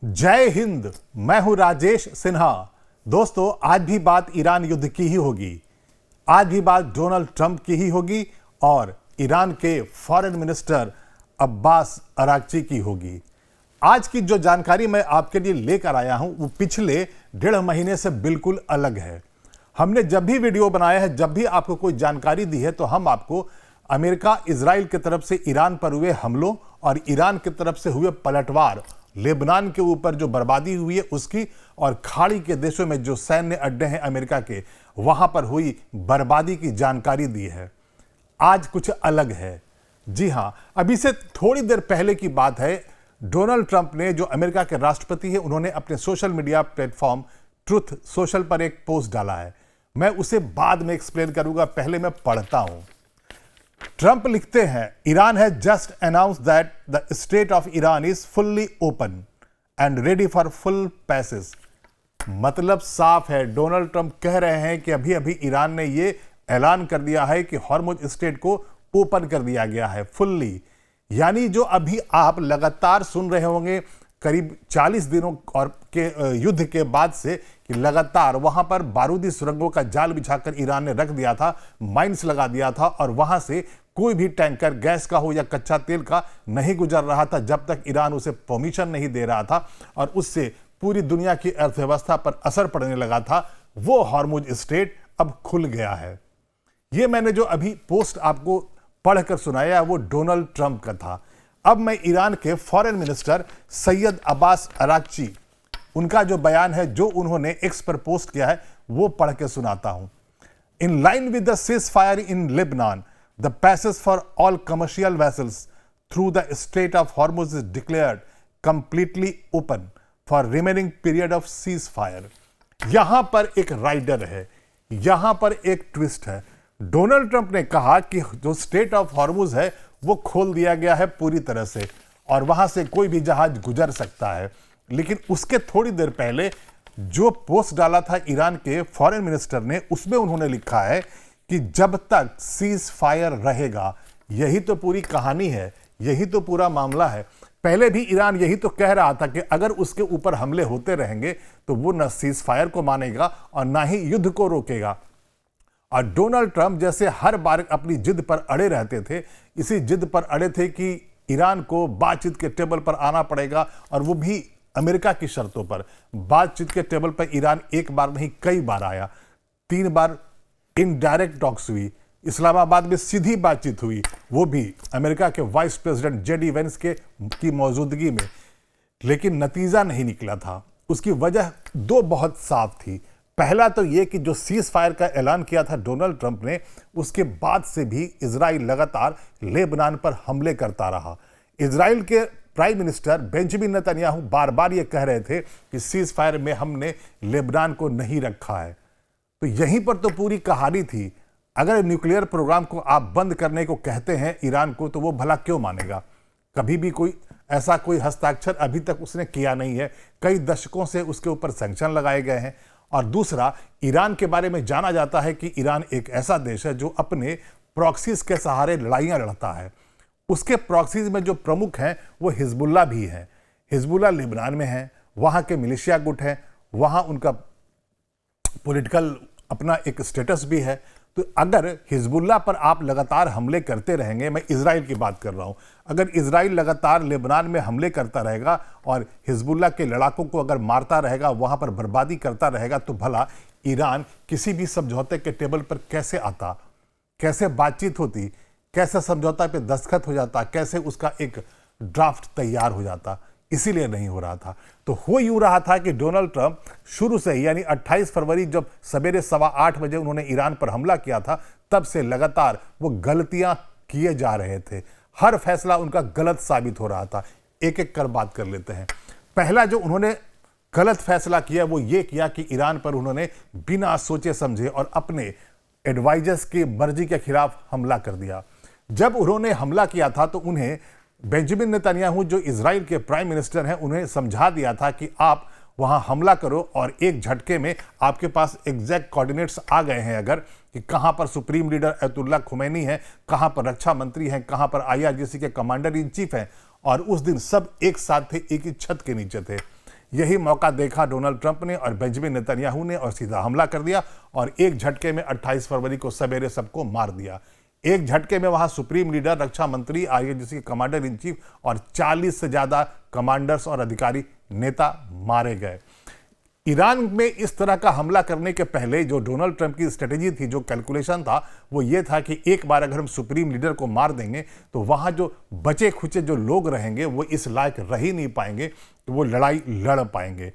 जय हिंद। मैं हूं राजेश सिन्हा। दोस्तों, आज भी बात ईरान युद्ध की ही होगी। आज भी बात डोनाल्ड ट्रंप की ही होगी और ईरान के फॉरेन मिनिस्टर अब्बास अरागची की होगी। आज की जो जानकारी मैं आपके लिए लेकर आया हूं वो पिछले 1.5 महीने से बिल्कुल अलग है। हमने जब भी वीडियो बनाया है, जब भी आपको कोई जानकारी दी है, तो हम आपको अमेरिका इजराइल की तरफ से ईरान पर हुए हमलों और ईरान की तरफ से हुए पलटवार, लेबनान के ऊपर जो बर्बादी हुई है उसकी, और खाड़ी के देशों में जो सैन्य अड्डे हैं अमेरिका के, वहां पर हुई बर्बादी की जानकारी दी है। आज कुछ अलग है। जी हां, अभी से थोड़ी देर पहले की बात है। डोनाल्ड ट्रंप ने, जो अमेरिका के राष्ट्रपति हैं, उन्होंने अपने social media platform truth social पर एक पोस्ट डाला है। मैं उसे बाद में एक्सप्लेन करूंगा, पहले मैं पढ़ता हूं। ट्रंप लिखते हैं, Iran has just announce that the state of Iran is fully open and ready for full passage. मतलब साफ है, डोनाल्ड ट्रंप कह रहे हैं कि अभी अभी ईरान ने यह ऐलान कर दिया है कि हॉर्मुज स्ट्रेट को ओपन कर दिया गया है फुल्ली। यानी जो अभी आप लगातार सुन रहे होंगे करीब 40 दिनों और के युद्ध के बाद से कि लगातार वहां पर बारूदी सुरंगों का जाल बिछाकर ईरान ने रख दिया था, माइंस लगा दिया था, और वहां से कोई भी टैंकर गैस का हो या कच्चा तेल का नहीं गुजर रहा था जब तक ईरान उसे परमिशन नहीं दे रहा था, और उससे पूरी दुनिया की अर्थव्यवस्था पर असर पड़ने लगा था। वो हॉर्मुज स्ट्रेट अब खुल गया है। ये मैंने जो अभी पोस्ट आपको पढ़कर सुनाया वो डोनाल्ड ट्रंप का था। अब मैं ईरान के foreign minister Syed Abbas Araghchi, उनका जो बयान है, जो उन्होंने एक्स पर पोस्ट किया है, वो पढ़ के सुनाता हूं। In line with the cease fire in Lebanon, the passage for all commercial vessels through the straight of Hormuz is declared completely open for remaining period of cease fire. यहां पर एक राइडर है, यहां पर एक ट्विस्ट है। Donald Trump ने कहा कि जो स्ट्रेट ऑफ हॉर्मुज है वो खोल दिया गया है पूरी तरह से और वहां से कोई भी जहाज गुजर सकता है। लेकिन उसके थोड़ी देर पहले जो पोस्ट डाला था ईरान के फॉरेन मिनिस्टर ने, उसमें उन्होंने लिखा है कि जब तक सीज फायर रहेगा, यही तो पूरी कहानी है, यही तो पूरा मामला है। पहले भी ईरान यही तो कह रहा था कि अगर उसके ऊपर हमले होते रहेंगे तो वो न सीज फायर को मानेगा और ना ही युद्ध को रोकेगा। और डोनाल्ड ट्रंप जैसे हर बार अपनी जिद पर अड़े रहते थे, इसी जिद पर अड़े थे कि ईरान को बातचीत के टेबल पर आना पड़ेगा, और वो भी अमेरिका की शर्तों पर। बातचीत के टेबल पर ईरान एक बार नहीं कई बार आया। 3 बार इनडायरेक्ट टॉक्स हुई, इस्लामाबाद में सीधी बातचीत हुई, वो भी अमेरिका के वाइस प्रेसिडेंट जेडी वेंस की मौजूदगी में। लेकिन नतीजा नहीं निकला था। उसकी वजह 2 बहुत साफ थी। पहला तो यह कि जो सीज फायर का ऐलान किया था डोनाल्ड ट्रंप ने, उसके बाद से भी इजराइल लगातार लेबनान पर हमले करता रहा। इजराइल के प्राइम मिनिस्टर बेंजामिन नेतन्याहू बार बार ये कह रहे थे कि सीज फायर में हमने लेबनान को नहीं रखा है। तो यहीं पर तो पूरी कहानी थी। अगर न्यूक्लियर प्रोग्राम को आप बंद करने को कहते हैं ईरान को, तो वो भला क्यों मानेगा? कभी भी ऐसा कोई हस्ताक्षर अभी तक उसने किया नहीं है। कई दशकों से उसके ऊपर सैंक्शन लगाए गए हैं। और दूसरा, ईरान के बारे में जाना जाता है कि ईरान एक ऐसा देश है जो अपने प्रॉक्सीज के सहारे लड़ाइयां लड़ता है। उसके प्रॉक्सीज में जो प्रमुख हैं वो हिजबुल्ला भी है। हिजबुल्ला लेबनान में है, वहां के मिलिशिया गुट हैं, वहां उनका पॉलिटिकल अपना एक स्टेटस भी है। तो अगर हिजबुल्ला पर आप लगातार हमले करते रहेंगे, मैं इजराइल की बात कर रहा हूं, अगर इजराइल लगातार लेबनान में हमले करता रहेगा और हिजबुल्ला के लड़ाकों को अगर मारता रहेगा, वहां पर बर्बादी करता रहेगा, तो भला ईरान किसी भी समझौते के टेबल पर कैसे आता, कैसे बातचीत होती, कैसे समझौता पे दस्तखत हो जाता, कैसे उसका एक ड्राफ्ट तैयार हो जाता? इसीलिए नहीं हो रहा था। तो हो यूं रहा था कि डोनाल्ड ट्रंप शुरू से ही, यानी 28 फरवरी जब सवेरे 8:15 बजे उन्होंने ईरान पर हमला किया था, तब से लगातार वो गलतियां किए जा रहे थे। हर फैसला उनका गलत साबित हो रहा था। एक एक कर बात कर लेते हैं। पहला जो उन्होंने गलत फैसला किया वो ये किया कि ईरान पर उन्होंने बिना सोचे समझे और अपने एडवाइजर्स की मर्जी के खिलाफ हमला कर दिया। जब उन्होंने हमला किया था तो उन्हें बेंजामिन नेतन्याहू, जो इजराइल के प्राइम मिनिस्टर हैं, उन्हें समझा दिया था कि आप वहां हमला करो और एक झटके में आपके पास एग्जैक्ट कोऑर्डिनेट्स आ गए हैं अगर कि कहां पर सुप्रीम लीडर अयतुल्ला खुमैनी है, कहां पर रक्षा मंत्री हैं, कहां पर IRGC के कमांडर इन चीफ हैं, और उस दिन सब एक साथ थे, एक ही छत के नीचे थे। यही मौका देखा डोनाल्ड ट्रंप ने और बेंजामिन नेतन्याहू ने और सीधा हमला कर दिया और एक झटके में 28 फरवरी को सवेरे सबको मार दिया। एक झटके में वहां सुप्रीम लीडर, रक्षा मंत्री, आईआरजीसी के कमांडर इन चीफ और 40 से ज्यादा कमांडर्स और अधिकारी नेता मारे गए। ईरान में इस तरह का हमला करने के पहले जो डोनाल्ड ट्रंप की स्ट्रेटेजी थी, जो कैलकुलेशन था, वो ये था कि एक बार अगर हम सुप्रीम लीडर को मार देंगे तो वहां जो बचे खुचे जो लोग रहेंगे वो इस लायक रह ही नहीं पाएंगे कि वो लड़ाई लड़ पाएंगे।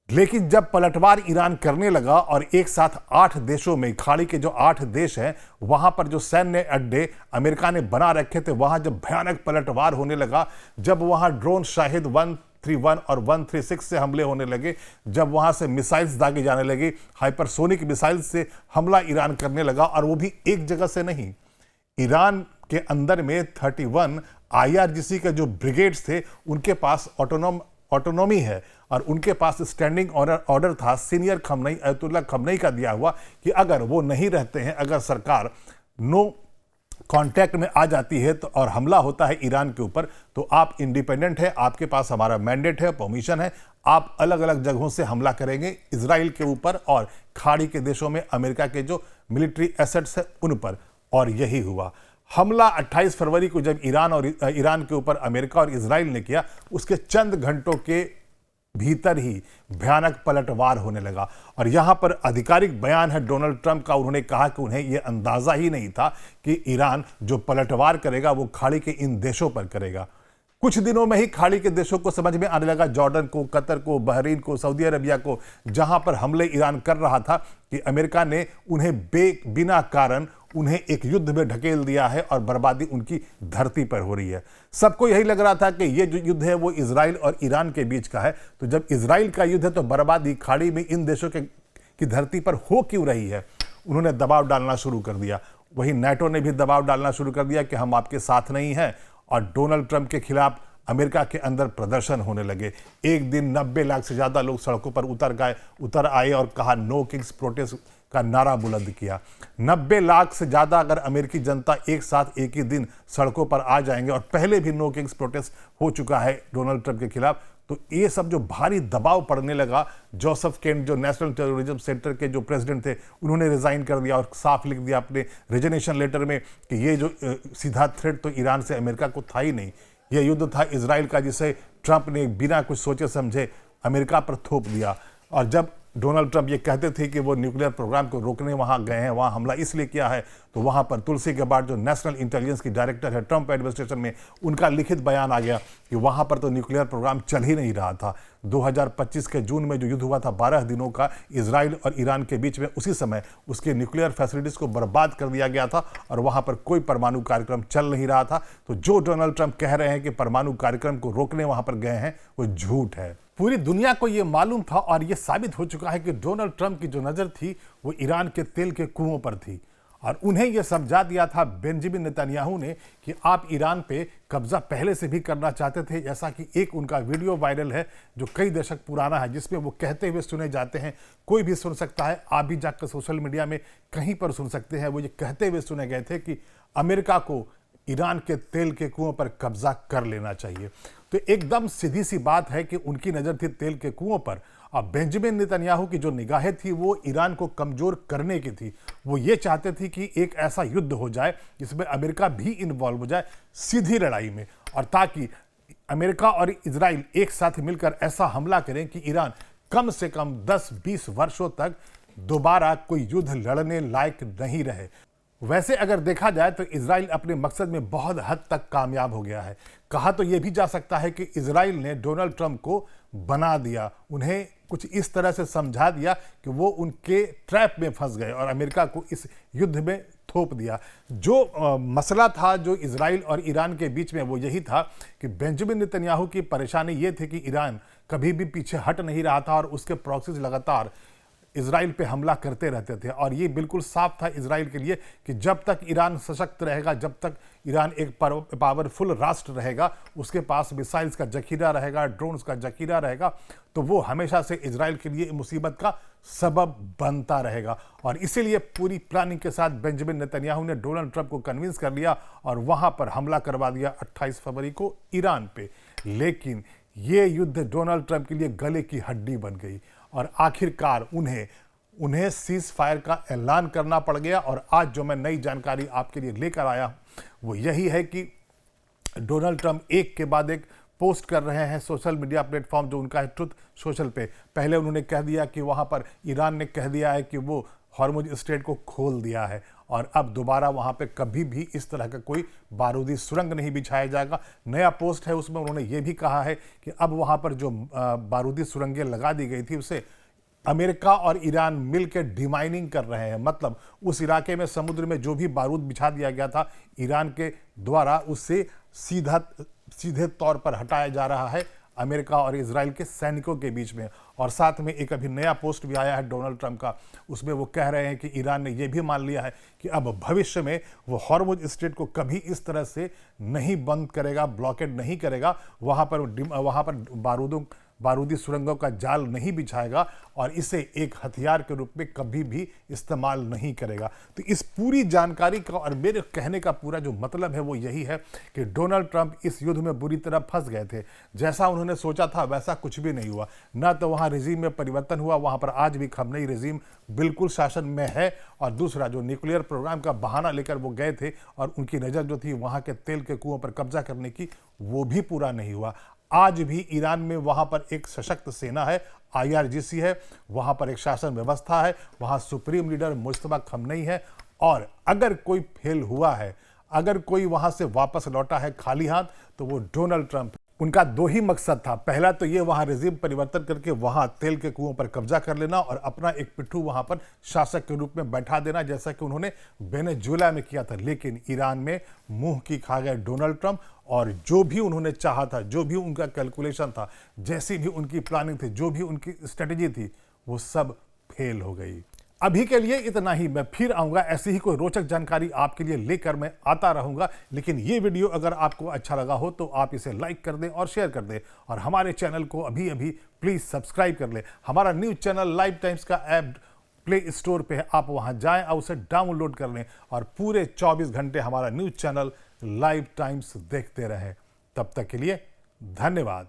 लेकिन जब पलटवार ईरान करने लगा और एक साथ 8 देशों में, खाड़ी के जो 8 देश हैं, वहां पर जो सैन्य अड्डे अमेरिका ने बना रखे थे, वहां जब भयानक पलटवार होने लगा, जब वहां ड्रोन शाहिद 131 और 136 से हमले होने लगे, जब वहां से मिसाइल्स दागे जाने लगे, हाइपरसोनिक मिसाइल से हमला ईरान करने लगा, और वो भी एक जगह से नहीं। ईरान के अंदर में 31 आईआरजीसी के जो ब्रिगेड्स थे, उनके पास ऑटोनॉमी है और उनके पास स्टैंडिंग ऑर्डर था सीनियर खमनई, अयतुल्ला खमनई का दिया हुआ, कि अगर वो नहीं रहते हैं, अगर सरकार नो कांटेक्ट में आ जाती है तो और हमला होता है ईरान के ऊपर, तो आप इंडिपेंडेंट है, आपके पास हमारा मैंडेट है, परमिशन है, आप अलग अलग जगहों से हमला करेंगे इजराइल के ऊपर और खाड़ी के देशों में अमेरिका के जो मिलिट्री एसेट्स है उन पर। और यही हुआ। हमला 28 फरवरी को जब ईरान के ऊपर अमेरिका और इजराइल ने किया, उसके चंद घंटों के भीतर ही भयानक पलटवार होने लगा। और यहां पर आधिकारिक बयान है डोनाल्ड ट्रंप का। उन्होंने कहा कि उन्हें यह अंदाजा ही नहीं था कि ईरान जो पलटवार करेगा वो खाड़ी के इन देशों पर करेगा। कुछ दिनों में ही खाड़ी के देशों को समझ में आने लगा, जॉर्डन को, कतर को, बहरीन को, सऊदी अरबिया को, जहां पर हमले ईरान कर रहा था, कि अमेरिका ने उन्हें बिना कारण उन्हें एक युद्ध में ढकेल दिया है और बर्बादी उनकी धरती पर हो रही है। सबको यही लग रहा था कि यह जो युद्ध है वो इजराइल और ईरान के बीच का है, तो जब इजराइल का युद्ध है तो बर्बादी खाड़ी में इन देशों की धरती पर हो क्यों रही है। उन्होंने दबाव डालना शुरू कर दिया। वहीं नाटो ने भी दबाव डालना शुरू कर दिया कि हम आपके साथ नहीं हैं, और डोनाल्ड ट्रंप के खिलाफ अमेरिका के अंदर प्रदर्शन होने लगे। एक दिन 90 लाख से ज्यादा लोग सड़कों पर उतर आए और कहा, नो किंग्स प्रोटेस्ट का नारा बुलंद किया। 90 लाख से ज्यादा अगर अमेरिकी जनता एक साथ एक ही दिन सड़कों पर आ जाएंगे, और पहले भी नो किंग्स प्रोटेस्ट हो चुका है डोनाल्ड ट्रंप के खिलाफ, तो ये सब जो भारी दबाव पड़ने लगा, जोसेफ केंट जो नेशनल टेररिज्म सेंटर के जो प्रेसिडेंट थे, उन्होंने रिजाइन कर दिया और साफ लिख दिया अपने रेजिग्नेशन लेटर में कि ये जो सीधा थ्रेट तो ईरान से अमेरिका को था ही नहीं, यह युद्ध था इजराइल का, जिसे ट्रंप ने बिना कुछ सोचे समझे अमेरिका पर थोप दिया। और जब डोनाल्ड ट्रंप ये कहते थे कि वो न्यूक्लियर प्रोग्राम को रोकने वहां गए हैं, वहां हमला इसलिए किया है, तो वहां पर तुलसी गबार्ड जो नेशनल इंटेलिजेंस की डायरेक्टर है ट्रंप एडमिनिस्ट्रेशन में, उनका लिखित बयान आ गया कि वहां पर तो न्यूक्लियर प्रोग्राम चल ही नहीं रहा था। 2025 के जून में जो युद्ध हुआ था 12 दिनों का इजराइल और ईरान के बीच में, उसी समय उसके न्यूक्लियर फैसिलिटीज को बर्बाद कर दिया गया था और वहां पर कोई परमाणु कार्यक्रम चल नहीं रहा था। तो जो डोनाल्ड ट्रंप कह रहे हैं कि परमाणु कार्यक्रम को रोकने वहां पर गए हैं, वो झूठ है। पूरी दुनिया को यह मालूम था और यह साबित हो चुका है कि डोनाल्ड ट्रंप की जो नजर थी वो ईरान के तेल के कुओं पर थी, और उन्हें यह समझा दिया था बेंजामिन नेतन्याहू ने कि आप ईरान पे कब्जा पहले से भी करना चाहते थे। जैसा कि एक उनका वीडियो वायरल है जो कई दशक पुराना है, जिसमें वो कहते हुए सुने जाते हैं, कोई भी सुन सकता है, आप भी जाकर सोशल मीडिया में कहीं पर सुन सकते हैं। वो ये कहते हुए सुने गए थे कि अमेरिका को ईरान के तेल के कुओं पर कब्जा कर लेना चाहिए। तो एकदम सीधी सी बात है कि उनकी नजर थी तेल के कुओं पर। अब बेंजामिन नेतन्याहू की जो निगाहें थी वो ईरान को कमजोर करने की थी। वो ये चाहते थे कि एक ऐसा युद्ध हो जाए जिसमें अमेरिका भी इन्वॉल्व हो जाए सीधी लड़ाई में, और ताकि अमेरिका और इजराइल एक साथ मिलकर ऐसा हमला करें कि ईरान कम से कम 10-20 वर्षों तक दोबारा कोई युद्ध लड़ने लायक नहीं रहे। वैसे अगर देखा जाए तो इजराइल अपने मकसद में बहुत हद तक कामयाब हो गया है। कहा तो यह भी जा सकता है कि इजराइल ने डोनाल्ड ट्रंप को बना दिया, उन्हें कुछ इस तरह से समझा दिया कि वो उनके ट्रैप में फंस गए और अमेरिका को इस युद्ध में थोप दिया। जो मसला था जो इजराइल और ईरान के बीच में, वो यही था कि बेंजामिन नेतन्याहू की परेशानी ये थी कि ईरान कभी भी पीछे हट नहीं रहा था और उसके प्रॉक्सीज लगातार इजराइल पे हमला करते रहते थे। और ये बिल्कुल साफ था इजराइल के लिए कि जब तक ईरान सशक्त रहेगा, जब तक ईरान एक पावरफुल राष्ट्र रहेगा, उसके पास मिसाइल्स का जखीरा रहेगा, ड्रोन्स का जखीरा रहेगा, तो वो हमेशा से इजराइल के लिए मुसीबत का सबब बनता रहेगा। और इसीलिए पूरी प्लानिंग के साथ बेंजामिन नेतन्याहू ने डोनाल्ड ट्रंप को कन्विंस कर लिया और वहां पर हमला करवा दिया 28 फरवरी को ईरान पे। लेकिन ये युद्ध डोनाल्ड ट्रंप के लिए गले की हड्डी बन गई और आखिरकार उन्हें सीज फायर का ऐलान करना पड़ गया। और आज जो मैं नई जानकारी आपके लिए लेकर आया हूं वो यही है कि डोनाल्ड ट्रंप एक के बाद एक पोस्ट कर रहे हैं सोशल मीडिया प्लेटफॉर्म जो उनका है ट्रुथ सोशल पे। पहले उन्होंने कह दिया कि वहाँ पर ईरान ने कह दिया है कि वो हॉर्मुज स्ट्रेट को खोल दिया है और अब दोबारा वहाँ पे कभी भी इस तरह का कोई बारूदी सुरंग नहीं बिछाया जाएगा। नया पोस्ट है उसमें उन्होंने ये भी कहा है कि अब वहाँ पर जो बारूदी सुरंगें लगा दी गई थी उसे अमेरिका और ईरान मिलकर डिमाइनिंग कर रहे हैं। मतलब उस इलाके में समुद्र में जो भी बारूद बिछा दिया गया था ईरान के द्वारा उससे सीधे तौर पर हटाया जा रहा है अमेरिका और इजराइल के सैनिकों के बीच में। और साथ में एक अभी नया पोस्ट भी आया है डोनाल्ड ट्रंप का, उसमें वो कह रहे हैं कि ईरान ने यह भी मान लिया है कि अब भविष्य में वो हॉर्मुज स्ट्रेट को कभी इस तरह से नहीं बंद करेगा, ब्लॉकेड नहीं करेगा, वहाँ पर बारूदी सुरंगों का जाल नहीं बिछाएगा और इसे एक हथियार के रूप में कभी भी इस्तेमाल नहीं करेगा। तो इस पूरी जानकारी का और मेरे कहने का पूरा जो मतलब है वो यही है कि डोनाल्ड ट्रंप इस युद्ध में बुरी तरह फंस गए थे। जैसा उन्होंने सोचा था वैसा कुछ भी नहीं हुआ, ना तो वहाँ रिजीम में परिवर्तन हुआ, वहाँ पर आज भी खमनेई रिजीम बिल्कुल शासन में है। और दूसरा जो न्यूक्लियर प्रोग्राम का बहाना लेकर वो गए थे और उनकी नज़र जो थी वहाँ के तेल के कुओं पर कब्जा करने की, वो भी पूरा नहीं हुआ। आज भी ईरान में वहाँ पर एक सशक्त सेना है, IRGC है, वहाँ पर एक शासन व्यवस्था है, वहाँ सुप्रीम लीडर मुस्तफा खमनेई है। और अगर कोई फेल हुआ है, अगर कोई वहाँ से वापस लौटा है खाली हाथ, तो वो डोनाल्ड ट्रंप। उनका दो ही मकसद था, पहला तो ये वहाँ रिजीम परिवर्तन करके वहाँ तेल के कुओं पर कब्जा कर लेना और अपना एक पिट्ठू वहाँ पर शासक के रूप में बैठा देना, जैसा कि उन्होंने वेनेजुएला में किया था। लेकिन ईरान में मुंह की खा गए डोनाल्ड ट्रंप और जो भी उन्होंने चाहा था, जो भी उनका कैलकुलेशन था, जैसी भी उनकी प्लानिंग थी, जो भी उनकी स्ट्रेटेजी थी, वो सब फेल हो गई। अभी के लिए इतना ही। मैं फिर आऊंगा, ऐसी ही कोई रोचक जानकारी आपके लिए लेकर मैं आता रहूंगा। लेकिन ये वीडियो अगर आपको अच्छा लगा हो तो आप इसे लाइक कर दें और शेयर कर दें और हमारे चैनल को अभी प्लीज सब्सक्राइब कर लें। हमारा न्यूज चैनल लाइव टाइम्स का ऐप प्ले स्टोर पे है, आप वहां जाएं और उसे डाउनलोड कर लें और पूरे 24 घंटे हमारा न्यूज चैनल लाइव टाइम्स देखते रहें। तब तक के लिए धन्यवाद।